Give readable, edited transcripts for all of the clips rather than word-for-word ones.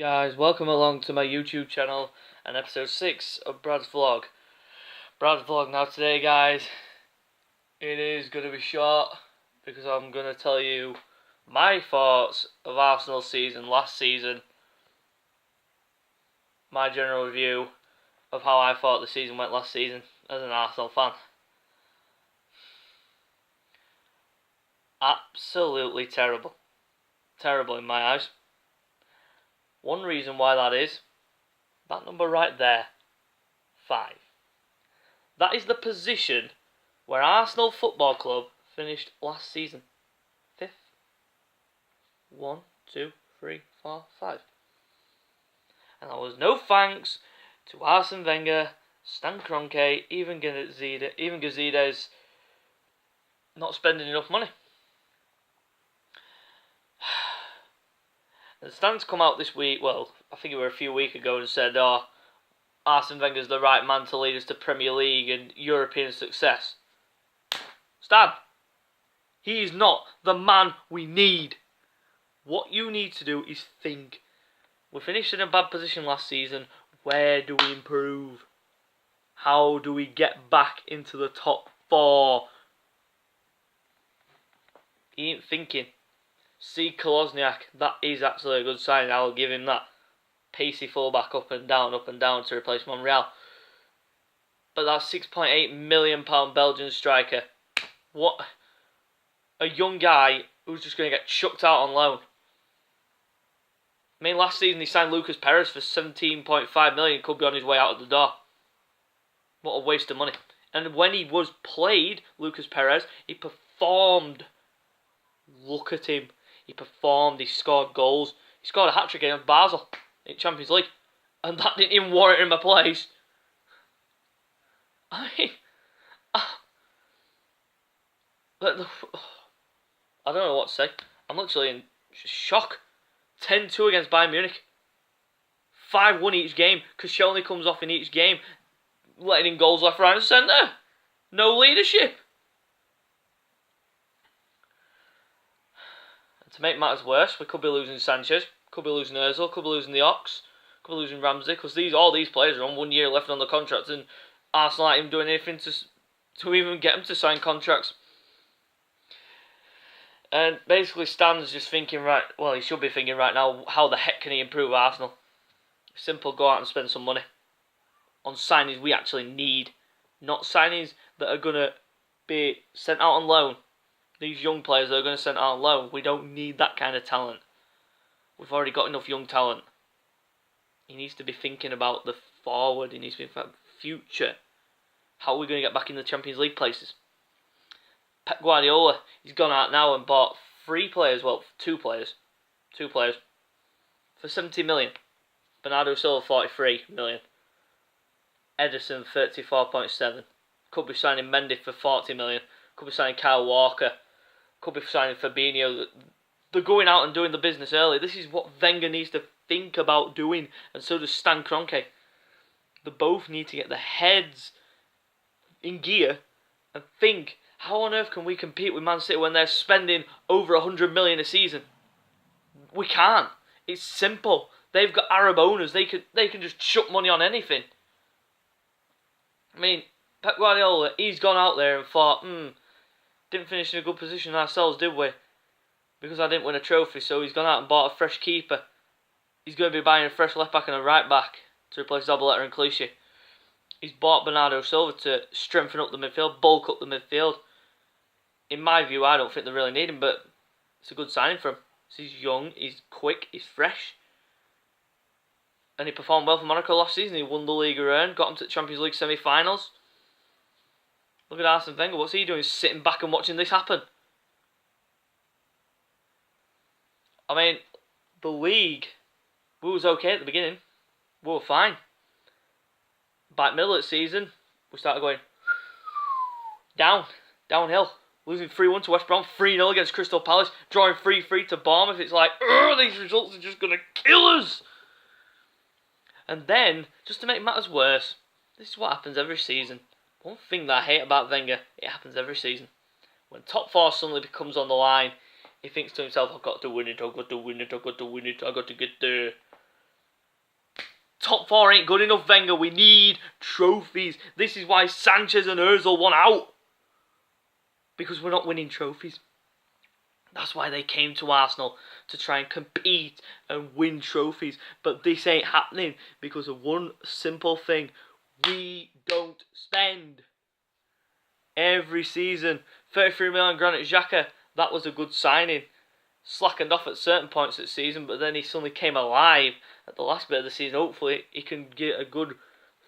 Guys, welcome along to my YouTube channel and episode 6 of Brad's Vlog. Brad's Vlog. Now today, guys, it is going to be short because I'm going to tell you my thoughts of Arsenal's season last season, my general review of how I thought the season went last season as an Arsenal fan. Absolutely terrible. Terrible in my eyes. One reason why that is, that number right there, 5. That is the position where Arsenal Football Club finished last season. 5th. 1, 2, 3, 4, 5. And that was no thanks to Arsene Wenger, Stan Kroenke, even Gazidis not spending enough money. The Stan's come out this week, well, I think it was a few weeks ago, and said, Arsene Wenger's the right man to lead us to Premier League and European success. Stan, he is not the man we need. What you need to do is think. We finished in a bad position last season. Where do we improve? How do we get back into the top 4? He ain't thinking. See Kolasinac, that is actually a good sign. I'll give him that. Pacey fullback up and down to replace Monreal. But that £6.8 million Belgian striker, what? A young guy who's just going to get chucked out on loan. I mean, last season he signed Lucas Perez for £17.5 million. Could be on his way out of the door. What a waste of money. And when he was played, Lucas Perez, he performed. Look at him. He performed, he scored goals. He scored a hat-trick against Basel in Champions League. And that didn't even warrant him a place. I mean, I don't know what to say. I'm literally in shock. 10-2 against Bayern Munich. 5-1 each game. Koscielny comes off in each game, letting in goals left, right and centre. No leadership. To make matters worse, we could be losing Sanchez, could be losing Ozil, could be losing the Ox, could be losing Ramsey, because all these players are on 1 year left on the contract, and Arsenal aren't even doing anything to even get them to sign contracts. And basically Stan's just thinking, he should be thinking right now, how the heck can he improve Arsenal? Simple, go out and spend some money on signings we actually need, not signings that are going to be sent out on loan. These young players that are going to send out on loan, we don't need that kind of talent. We've already got enough young talent. He needs to be thinking about the forward. He needs to be thinking about the future. How are we going to get back in the Champions League places? Pep Guardiola, he's gone out now and bought 2 players, for 70 million. Bernardo Silva, 43 million. Ederson, 34.7. Could be signing Mendy for 40 million. Could be signing Kyle Walker. Could be signing Fabinho. They're going out and doing the business early. This is what Wenger needs to think about doing, and so does Stan Kroenke. They both need to get their heads in gear and think, how on earth can we compete with Man City when they're spending over 100 million a season? We can't. It's simple. They've got Arab owners. They can just chuck money on anything. I mean, Pep Guardiola, he's gone out there and thought, didn't finish in a good position ourselves, did we? Because I didn't win a trophy, so he's gone out and bought a fresh keeper. He's going to be buying a fresh left back and a right back to replace Zabaleta and Clichy. He's bought Bernardo Silva to strengthen up the midfield, bulk up the midfield. In my view, I don't think they really need him, but it's a good signing for him. He's young, he's quick, he's fresh. And he performed well for Monaco last season. He won the Ligue 1, got him to the Champions League semi-finals. Look at Arsene Wenger. What's he doing? Sitting back and watching this happen. I mean, the league, we was okay at the beginning. We were fine. By middle of the season, we started going downhill. Losing 3-1 to West Brom, 3-0 against Crystal Palace, drawing 3-3 to Bournemouth. It's like, these results are just going to kill us. And then, just to make matters worse, this is what happens every season. One thing that I hate about Wenger, it happens every season. When top 4 suddenly becomes on the line, he thinks to himself, I've got to win it, I've got to win it, I've got to win it, I've got to get there. Top 4 ain't good enough, Wenger. We need trophies. This is why Sanchez and Ozil won out. Because we're not winning trophies. That's why they came to Arsenal, to try and compete and win trophies. But this ain't happening because of one simple thing. We don't spend. Every season, 33 million Granit Xhaka, that was a good signing. Slackened off at certain points of the season, but then he suddenly came alive at the last bit of the season. Hopefully he can get a good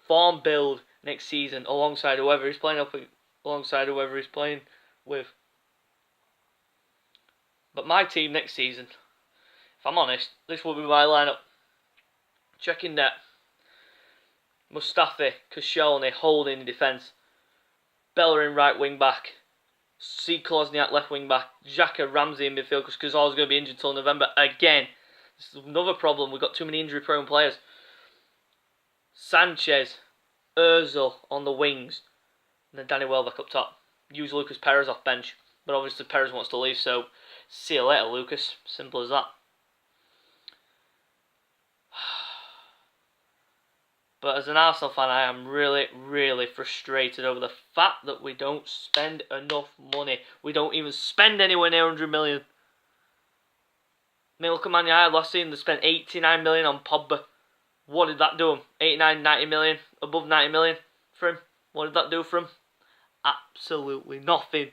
form build next season alongside whoever he's playing with. But my team next season, if I'm honest, this will be my lineup. Checking net. Mustafi, Koscielny holding in defence. Bellerin right wing back. C. Klosniak left wing back. Xhaka, Ramsey in midfield because Cazorla's going to be injured until November again. This is another problem. We've got too many injury prone players. Sanchez, Ozil on the wings. And then Danny Welbeck up top. Use Lucas Perez off bench. But obviously Perez wants to leave, so see you later, Lucas. Simple as that. But as an Arsenal fan, I am really, really frustrated over the fact that we don't spend enough money. We don't even spend anywhere near 100 million. I mean, look at Man United last season. They spent 89 million on Pogba. What did that do him? 89, 90 million, above 90 million for him. What did that do for him? Absolutely nothing.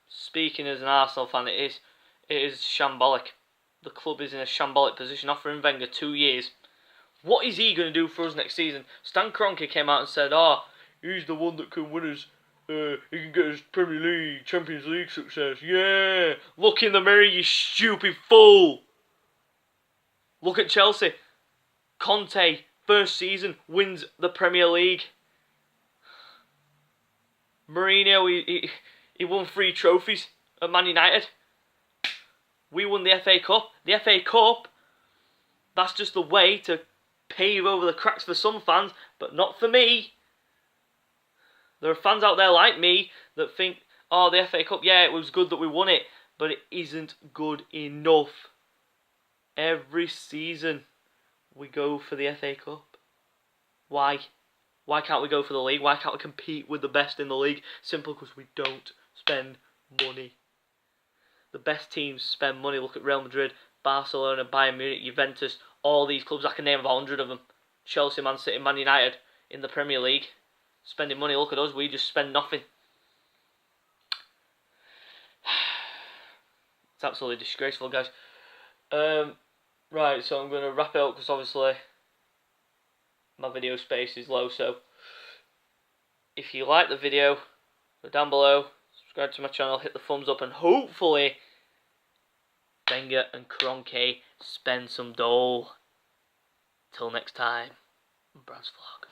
Speaking as an Arsenal fan, it is shambolic. The club is in a shambolic position, offering Wenger 2 years. What is he going to do for us next season? Stan Kroenke came out and said, he's the one that can win us. He can get us Premier League, Champions League success. Yeah! Look in the mirror, you stupid fool! Look at Chelsea. Conte, first season, wins the Premier League. Mourinho, he won 3 trophies at Man United. We won the FA Cup. The FA Cup, that's just the way to pave over the cracks for some fans, but not for me. There are fans out there like me that think, the FA Cup, yeah, it was good that we won it, but it isn't good enough. Every season we go for the FA Cup. Why? Why can't we go for the league? Why can't we compete with the best in the league? Simple because we don't spend money. The best teams spend money. Look at Real Madrid, Barcelona, Bayern Munich, Juventus, all these clubs. I can name about 100 of them. Chelsea, Man City, Man United in the Premier League. Spending money. Look at us. We just spend nothing. It's absolutely disgraceful, guys. Right, so I'm going to wrap it up because obviously my video space is low. So if you like the video, go down below. Subscribe to my channel, hit the thumbs up, and hopefully Wenger and Kroenke spend some dough. Till next time, Brad's Vlog.